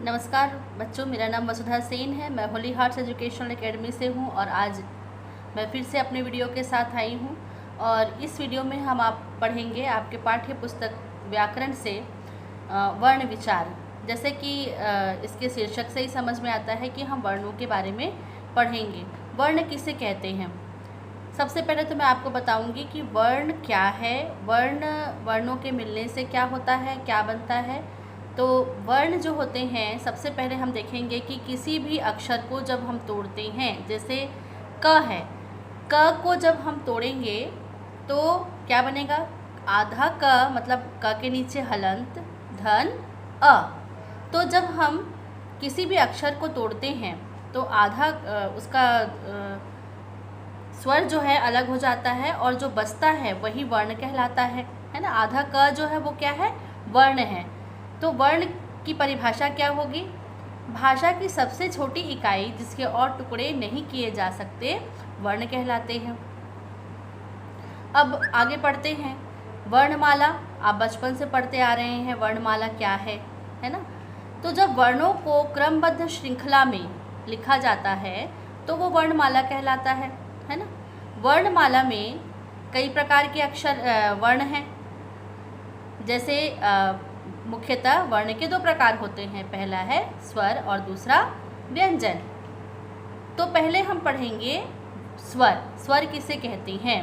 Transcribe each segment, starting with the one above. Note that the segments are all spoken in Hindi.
नमस्कार बच्चों, मेरा नाम वसुधा सेन है। मैं होली हार्ट्स एजुकेशनल एकेडमी से हूँ और आज मैं फिर से अपने वीडियो के साथ आई हूँ। और इस वीडियो में हम आप पढ़ेंगे आपके पाठ्य पुस्तक व्याकरण से वर्ण विचार। जैसे कि इसके शीर्षक से ही समझ में आता है कि हम वर्णों के बारे में पढ़ेंगे। वर्ण किसे कहते हैं? सबसे पहले तो मैं आपको बताऊंगी कि वर्ण क्या है, वर्णों के मिलने से क्या होता है, क्या बनता है। तो वर्ण जो होते हैं, सबसे पहले हम देखेंगे कि किसी भी अक्षर को जब हम तोड़ते हैं, जैसे क है, क को जब हम तोड़ेंगे तो क्या बनेगा? आधा क मतलब क के नीचे हलंत धन अ। तो जब हम किसी भी अक्षर को तोड़ते हैं तो आधा उसका स्वर जो है अलग हो जाता है और जो बचता है वही वर्ण कहलाता है ना। आधा क जो है वो क्या है? वर्ण है। तो वर्ण की परिभाषा क्या होगी? भाषा की सबसे छोटी इकाई जिसके और टुकड़े नहीं किए जा सकते वर्ण कहलाते हैं। अब आगे पढ़ते हैं। वर्णमाला, आप बचपन से पढ़ते आ रहे हैं वर्णमाला क्या है ना। तो जब वर्णों को क्रमबद्ध श्रृंखला में लिखा जाता है तो वो वर्णमाला कहलाता है ना। वर्णमाला में कई प्रकार के अक्षर वर्ण हैं। जैसे मुख्यतः वर्ण के दो प्रकार होते हैं, पहला है स्वर और दूसरा व्यंजन। तो पहले हम पढ़ेंगे स्वर। स्वर किसे कहते हैं?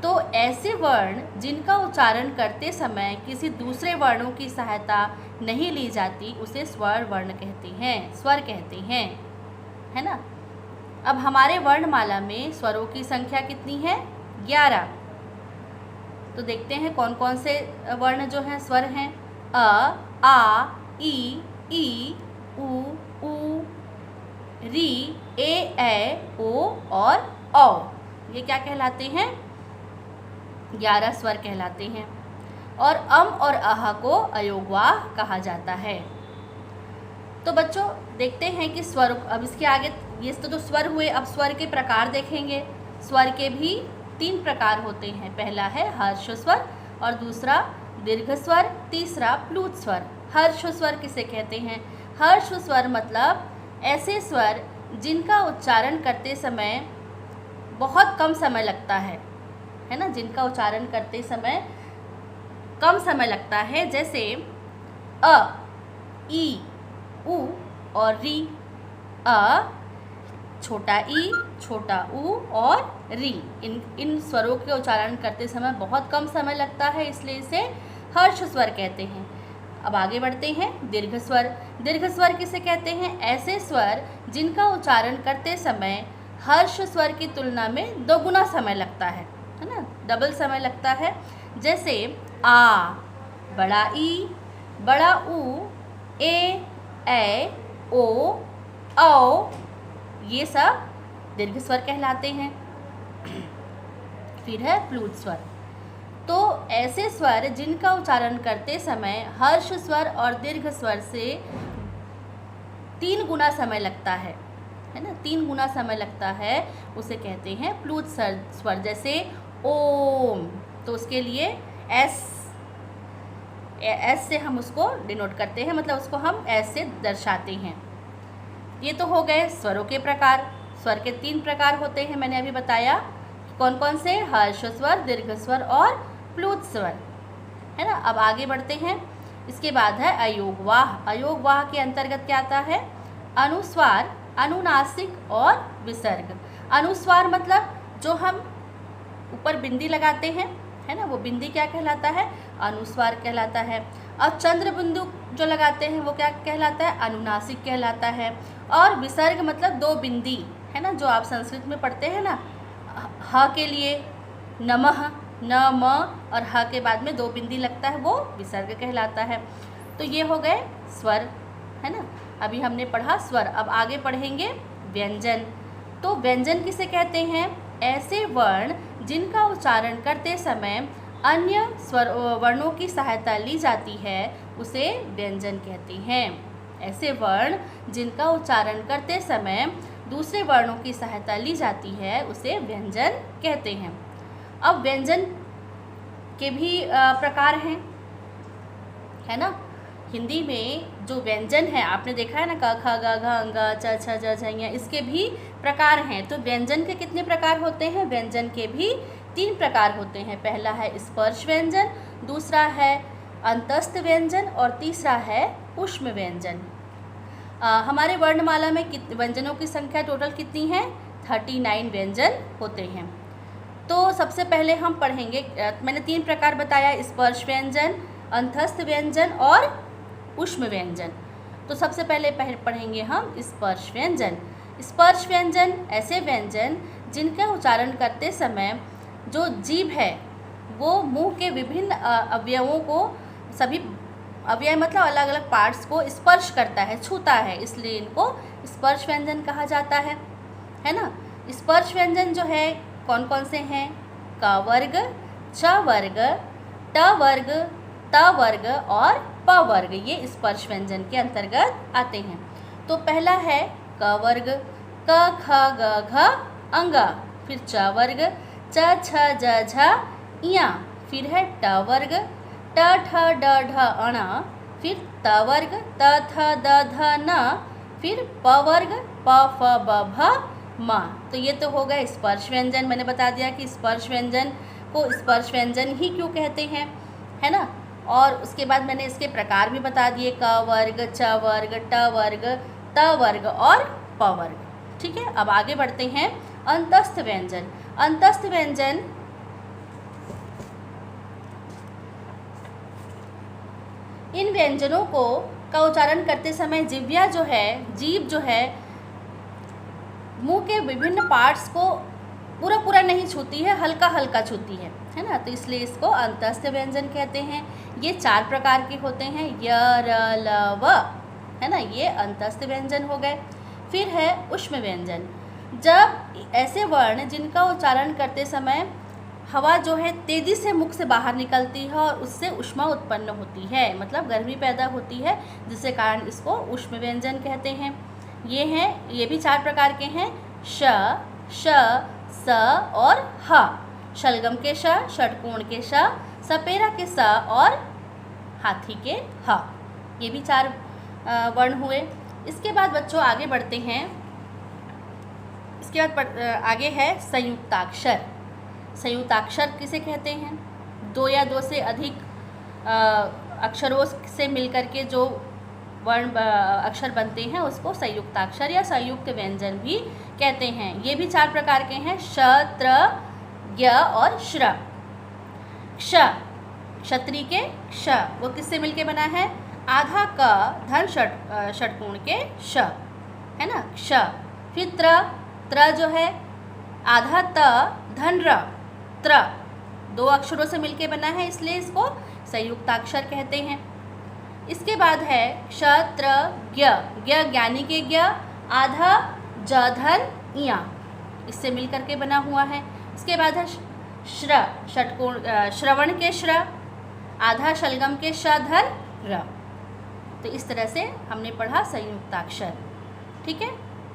तो ऐसे वर्ण जिनका उच्चारण करते समय किसी दूसरे वर्णों की सहायता नहीं ली जाती उसे स्वर वर्ण कहते हैं, स्वर कहते हैं, है ना। अब हमारे वर्णमाला में स्वरों की संख्या कितनी है? 11। तो देखते हैं कौन कौन से वर्ण जो हैं स्वर हैं। अ, आ, ई, उ, री, ए, ओ और औ। ये क्या कहलाते हैं? 11 स्वर कहलाते हैं। और अम और अह को अयोगवाह कहा जाता है। तो बच्चों देखते हैं कि स्वर, अब इसके आगे ये तो स्वर हुए। अब स्वर के प्रकार देखेंगे। स्वर के भी 3 प्रकार होते हैं। पहला है हर्ष स्वर और दूसरा दीर्घ स्वर, तीसरा प्लूत स्वर। हर्ष स्वर किसे कहते हैं? हर्ष स्वर मतलब ऐसे स्वर जिनका उच्चारण करते समय बहुत कम समय लगता है ना। जिनका उच्चारण करते समय कम समय लगता है, जैसे अ, ई, उ और री। अ, छोटा ई, छोटा उ और री, इन स्वरों के उच्चारण करते समय बहुत कम समय लगता है, इसलिए इसे हर्ष स्वर कहते हैं। अब आगे बढ़ते हैं। दीर्घ स्वर। दीर्घ स्वर किसे कहते हैं? ऐसे स्वर जिनका उच्चारण करते समय हर्ष स्वर की तुलना में 2 गुना समय लगता है ना, डबल समय लगता है। जैसे आ, बड़ा ई, बड़ा उ, ए, ओ, औ, ये सब दीर्घ स्वर कहलाते हैं। फिर है प्लूत स्वर। तो ऐसे स्वर जिनका उच्चारण करते समय हर्ष स्वर और दीर्घ स्वर से 3 गुना समय लगता है ना, 3 गुना समय लगता है, उसे कहते हैं प्लूत स्वर। जैसे ओम, तो उसके लिए एस से हम उसको डिनोट करते हैं, मतलब उसको हम एस से दर्शाते हैं। ये तो हो गए स्वरों के प्रकार। स्वर के 3 प्रकार होते हैं, मैंने अभी बताया। कौन कौन से? हर्ष स्वर, दीर्घ स्वर और प्लूत स्वर, है ना। अब आगे बढ़ते हैं। इसके बाद है अयोगवाह। अयोगवाह के अंतर्गत क्या आता है? अनुस्वार, अनुनासिक और विसर्ग। अनुस्वार मतलब जो हम ऊपर बिंदी लगाते हैं, है ना, वो बिंदी क्या कहलाता है? अनुस्वार कहलाता है। अब चंद्र बिंदु जो लगाते हैं वो क्या कहलाता है? अनुनासिक कहलाता है। और विसर्ग मतलब 2 बिंदी, है ना, जो आप संस्कृत में पढ़ते हैं ना, ह के लिए नमः, न म और ह के बाद में 2 बिंदी लगता है, वो विसर्ग कहलाता है। तो ये हो गए स्वर, है ना। अभी हमने पढ़ा स्वर। अब आगे पढ़ेंगे व्यंजन। तो व्यंजन किसे कहते हैं? ऐसे वर्ण जिनका उच्चारण करते समय अन्य वर्णों की सहायता ली जाती है उसे व्यंजन कहते हैं। ऐसे वर्ण जिनका उच्चारण करते समय दूसरे वर्णों की सहायता ली जाती है उसे व्यंजन कहते हैं। अब व्यंजन के भी प्रकार हैं, है ना। हिंदी में जो व्यंजन है आपने देखा है ना, क ख ग घ अंग च छ ज झ ञ, इसके भी प्रकार हैं। तो व्यंजन के कितने प्रकार होते हैं? व्यंजन के भी 3 प्रकार होते हैं। पहला है स्पर्श व्यंजन, दूसरा है अंतस्थ व्यंजन और तीसरा है ऊष्म व्यंजन। हमारे वर्णमाला में व्यंजनों की संख्या टोटल कितनी है? 39 व्यंजन होते हैं। तो सबसे पहले हम पढ़ेंगे, मैंने 3 प्रकार बताया, स्पर्श व्यंजन, अंतस्थ व्यंजन और ऊष्म व्यंजन। तो सबसे पहले पढ़ेंगे हम स्पर्श व्यंजन। स्पर्श व्यंजन ऐसे व्यंजन जिनका उच्चारण करते समय जो जीभ है वो मुंह के विभिन्न अवयवों को, सभी अवयव मतलब अलग अलग पार्ट्स को स्पर्श करता है, छूता है, इसलिए इनको स्पर्श व्यंजन कहा जाता है ना। स्पर्श व्यंजन जो है कौन कौन से हैं? क वर्ग, च वर्ग, ट वर्ग, त वर्ग और प वर्ग, ये स्पर्श व्यंजन के अंतर्गत आते हैं। तो पहला है क वर्ग, क ख ग घ अंग, फिर च वर्ग, च छ ज झ ञ, फिर है ट वर्ग, ट ठ ड ढ अण, फिर त वर्ग, त थ द ध न, फिर प वर्ग, प फ ब भ म। तो ये तो हो गए स्पर्श व्यंजन। मैंने बता दिया कि स्पर्श व्यंजन को स्पर्श व्यंजन ही क्यों कहते हैं, है ना। और उसके बाद मैंने इसके प्रकार भी बता दिए, क वर्ग, च वर्ग, ट वर्ग, त वर्ग और प वर्ग। ठीक है, अब आगे बढ़ते हैं। अंतस्थ व्यंजन। अंतस्थ व्यंजन इन व्यंजनों को का उच्चारण करते समय जिह्वा जो है, जीभ जो है, मुंह के विभिन्न पार्ट्स को पूरा नहीं छूती है, हल्का हल्का छूती है ना। तो इसलिए इसको अंतस्थ व्यंजन कहते हैं। ये 4 प्रकार के होते हैं, य र ल व, है ना, ये अंतस्थ व्यंजन हो गए। फिर है ऊष्म व्यंजन। जब ऐसे वर्ण जिनका उच्चारण करते समय हवा जो है तेज़ी से मुख से बाहर निकलती है और उससे ऊष्मा उत्पन्न होती है, मतलब गर्मी पैदा होती है, जिससे कारण इसको ऊष्म व्यंजन कहते हैं। ये भी 4 प्रकार के हैं, श, श, स और ह। शलगम के श, षटकोण के श, सपेरा के स और हाथी के ह। ये भी 4 वर्ण हुए। इसके बाद बच्चों आगे बढ़ते हैं। इसके बाद आगे है संयुक्ताक्षर। संयुक्ताक्षर किसे कहते हैं? 2 या 2 से अधिक अक्षरों से मिलकर के जो वर्ण अक्षर बनते हैं उसको संयुक्ताक्षर या संयुक्त व्यंजन भी कहते हैं। ये भी 4 प्रकार के हैं, श, त्र, य और श्र। क्ष, क्षत्रि के क्ष, वो किससे मिलके बना है? आधा क धन षटकोण के श, है ना, क्ष। फिर त्र जो है आधा त धन र, त्र, 2 अक्षरों से मिलके बना है, इसलिए इसको संयुक्ताक्षर कहते हैं। इसके बाद है क्षत्र ज्ञ, ज्ञ ज्ञानी के ज्ञ, आधा ज धन ञ, इससे मिलकर के बना हुआ है। इसके बाद है श्र, षटकोण श्रवण के श्र, आधा शलगम के श धन र। तो इस तरह से हमने पढ़ा संयुक्ताक्षर। ठीक है,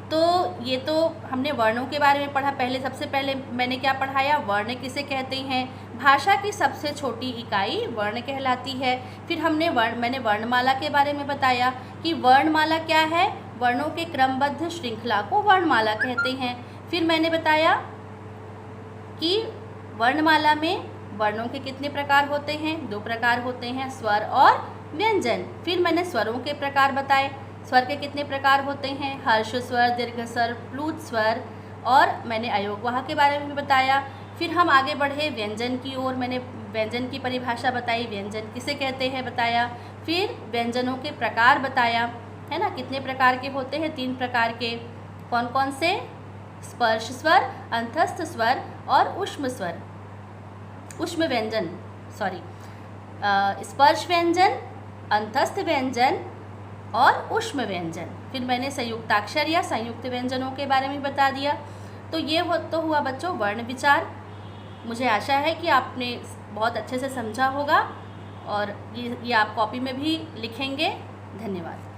तो ये तो हमने वर्णों के बारे में पढ़ा। सबसे पहले मैंने क्या पढ़ाया? वर्ण किसे कहते हैं। भाषा की सबसे छोटी इकाई वर्ण कहलाती है। फिर मैंने वर्णमाला के बारे में बताया कि वर्णमाला क्या है, वर्णों के क्रमबद्ध श्रृंखला को वर्णमाला कहते हैं। फिर मैंने बताया कि वर्णमाला में वर्णों के कितने प्रकार होते हैं, 2 प्रकार होते हैं, स्वर और व्यंजन। फिर मैंने स्वरों के प्रकार बताए, स्वर के कितने प्रकार होते हैं, हर्ष स्वर, दीर्घ स्वर, प्लुत स्वर, और मैंने अयोगवाह के बारे में भी बताया। फिर हम आगे बढ़े व्यंजन की ओर, मैंने व्यंजन की परिभाषा बताई, व्यंजन किसे कहते हैं बताया। फिर व्यंजनों के प्रकार बताया, है ना, कितने प्रकार के होते हैं, 3 प्रकार के। कौन कौन से? स्पर्श स्वर, अंतस्थ स्वर और ऊष्म स्वर, ऊष्म व्यंजन, स्पर्श व्यंजन, अंतस्थ व्यंजन और ऊष्म व्यंजन। फिर मैंने संयुक्ताक्षर या संयुक्त व्यंजनों के बारे में बता दिया। तो ये हुआ बच्चों वर्ण विचार। मुझे आशा है कि आपने बहुत अच्छे से समझा होगा और ये आप कॉपी में भी लिखेंगे। धन्यवाद।